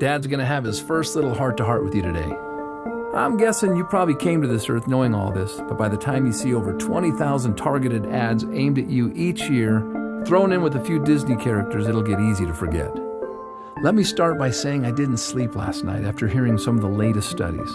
Dad's going to have his first little heart-to-heart with you today. I'm guessing you probably came to this earth knowing all this, but by the time you see over 20,000 targeted ads aimed at you each year, thrown in with a few Disney characters, it'll get easy to forget. Let me start by saying I didn't sleep last night after hearing some of the latest studies.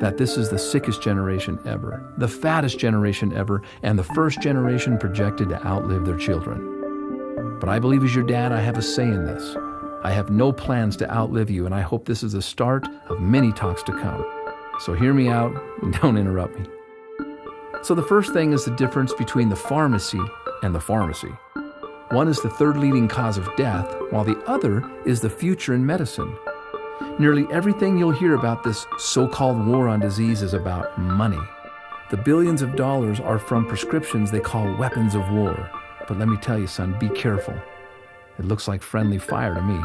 That this is the sickest generation ever, the fattest generation ever, and the first generation projected to outlive their children. But I believe as your dad, I have a say in this. I have no plans to outlive you, and I hope this is the start of many talks to come. So hear me out and don't interrupt me. So the first thing is the difference between the pharmacy and the pharmacy. One is the third leading cause of death, while the other is the future in medicine. Nearly everything you'll hear about this so-called war on disease is about money. The billions of dollars are from prescriptions they call weapons of war. But let me tell you, son, be careful. It looks like friendly fire to me.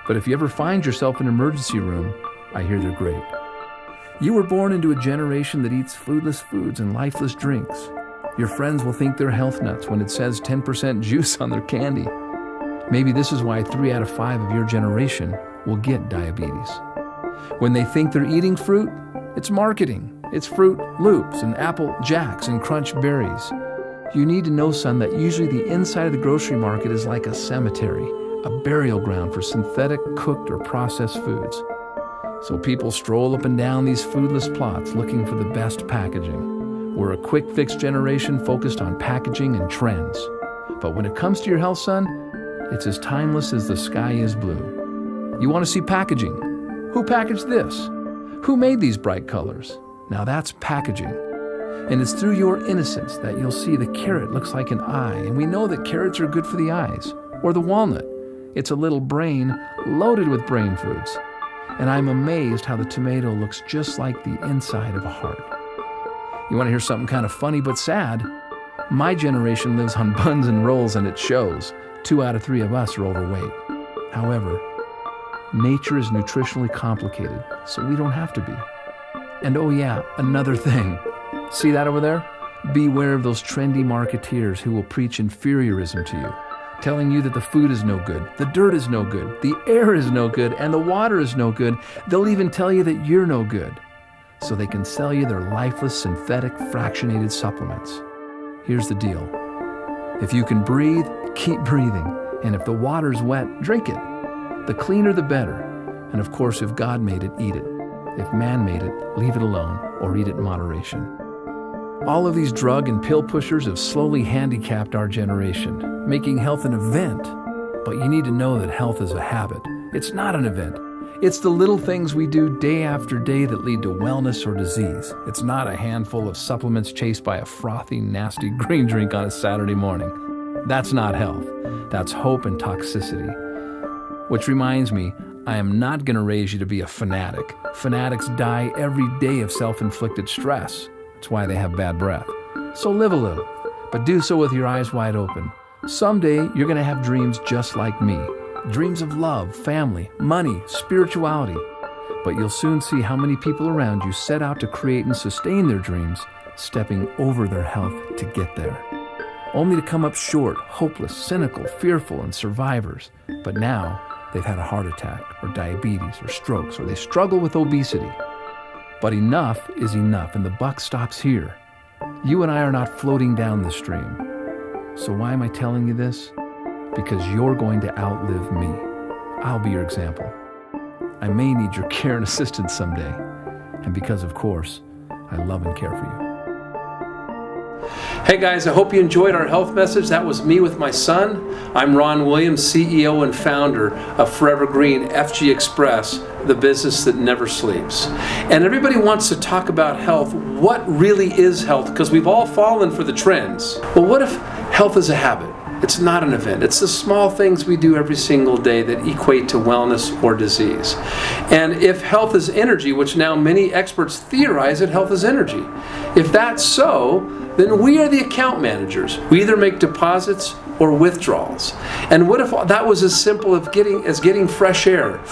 But if you ever find yourself in an emergency room, I hear they're great. You were born into a generation that eats foodless foods and lifeless drinks. Your friends will think they're health nuts when it says 10% juice on their candy. Maybe this is why 3 out of 5 of your generation will get diabetes. When they think they're eating fruit, it's marketing. It's Fruit Loops and Apple Jacks and Crunch Berries. You need to know, son, that usually the inside of the grocery market is like a cemetery, a burial ground for synthetic, cooked, or processed foods. So people stroll up and down these foodless plots looking for the best packaging. We're a quick-fix generation focused on packaging and trends. But when it comes to your health, son, it's as timeless as the sky is blue. You want to see packaging? Who packaged this? Who made these bright colors? Now that's packaging. And it's through your innocence that you'll see the carrot looks like an eye, and we know that carrots are good for the eyes. Or the walnut. It's a little brain loaded with brain foods. And I'm amazed how the tomato looks just like the inside of a heart. You want to hear something kind of funny but sad? My generation lives on buns and rolls, and it shows. 2 out of 3 of us are overweight. However, nature is nutritionally complicated, so we don't have to be. And oh yeah, another thing. See that over there? Beware of those trendy marketeers who will preach inferiorism to you, telling you that the food is no good, the dirt is no good, the air is no good, and the water is no good. They'll even tell you that you're no good, so they can sell you their lifeless, synthetic, fractionated supplements. Here's the deal. If you can breathe, keep breathing. And if the water's wet, drink it. The cleaner, the better. And of course, if God made it, eat it. If man made it, leave it alone or eat it in moderation. All of these drug and pill pushers have slowly handicapped our generation, making health an event. But you need to know that health is a habit. It's not an event. It's the little things we do day after day that lead to wellness or disease. It's not a handful of supplements chased by a frothy, nasty green drink on a Saturday morning. That's not health. That's hope and toxicity. Which reminds me, I am not going to raise you to be a fanatic. Fanatics die every day of self-inflicted stress. That's why they have bad breath. So live a little, but do so with your eyes wide open. Someday, you're going to have dreams just like me. Dreams of love, family, money, spirituality. But you'll soon see how many people around you set out to create and sustain their dreams, stepping over their health to get there. Only to come up short, hopeless, cynical, fearful, and survivors. But now, they've had a heart attack, or diabetes, or strokes, or they struggle with obesity. But enough is enough, and the buck stops here. You and I are not floating down the stream. So why am I telling you this? Because you're going to outlive me. I'll be your example. I may need your care and assistance someday. And because, of course, I love and care for you. Hey guys, I hope you enjoyed our health message. That was me with my son. I'm Ron Williams, CEO and founder of ForeverGreen, FGXpress, the business that never sleeps. And everybody wants to talk about health. What really is health? Because we've all fallen for the trends. Well, what if health is a habit? It's not an event. It's the small things we do every single day that equate to wellness or disease. And if health is energy, which now many experts theorize that health is energy, if that's so, then we are the account managers. We either make deposits or withdrawals. And what if that was as simple as getting fresh air?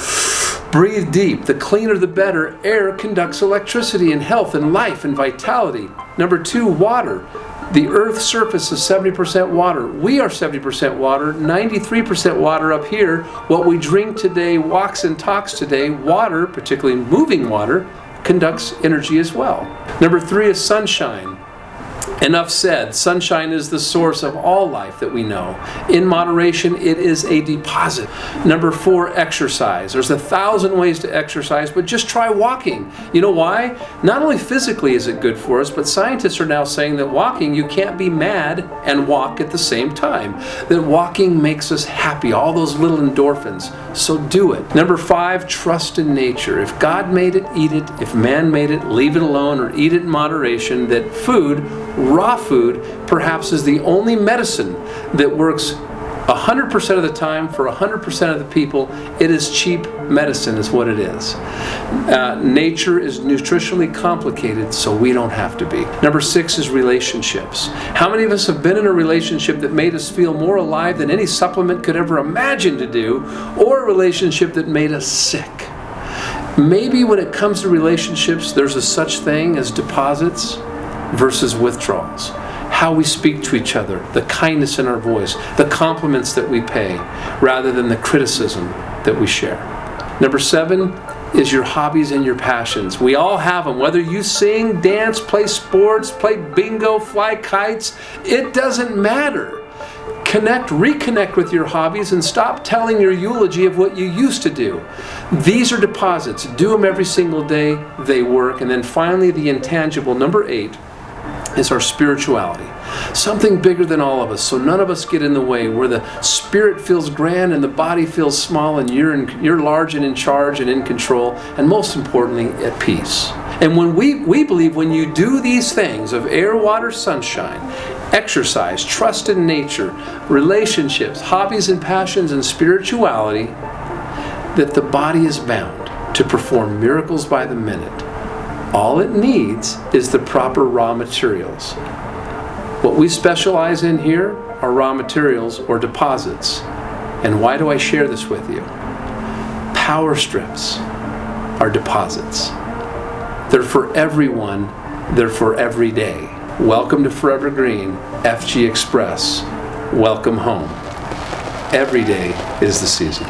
Breathe deep. The cleaner the better. Air conducts electricity and health and life and vitality. Number 2, water. The Earth's surface is 70% water. We are 70% water, 93% water up here. What we drink today, walks and talks today, water, particularly moving water, conducts energy as well. Number 3 is sunshine. Enough said. Sunshine is the source of all life that we know. In moderation, it is a deposit. Number 4, exercise. There's 1,000 ways to exercise, but just try walking. You know why? Not only physically is it good for us, but scientists are now saying that walking, you can't be mad and walk at the same time. That walking makes us happy, all those little endorphins. So do it. Number 5, trust in nature. If God made it, eat it. If man made it, leave it alone or eat it in moderation. That food, raw food, perhaps is the only medicine that works 100% of the time for 100% of the people. It is cheap medicine is what it is. Nature is nutritionally complicated, so we don't have to be. Number 6 is relationships. How many of us have been in a relationship that made us feel more alive than any supplement could ever imagine to do, or a relationship that made us sick? Maybe when it comes to relationships, there's a such thing as deposits versus withdrawals. How we speak to each other, the kindness in our voice, the compliments that we pay, rather than the criticism that we share. Number 7 is your hobbies and your passions. We all have them. Whether you sing, dance, play sports, play bingo, fly kites, it doesn't matter. Reconnect with your hobbies and stop telling your eulogy of what you used to do. These are deposits. Do them every single day. They work. And then finally, the intangible, number 8, is our spirituality. Something bigger than all of us, so none of us get in the way, where the spirit feels grand and the body feels small, and you're large and in charge and in control, and most importantly, at peace. And when we believe when you do these things of air, water, sunshine, exercise, trust in nature, relationships, hobbies and passions, and spirituality, that the body is bound to perform miracles by the minute. All it needs is the proper raw materials. What we specialize in here are raw materials or deposits. And why do I share this with you? Power strips are deposits. They're for everyone. They're for every day. Welcome to ForeverGreen, FGXpress. Welcome home. Every day is the season.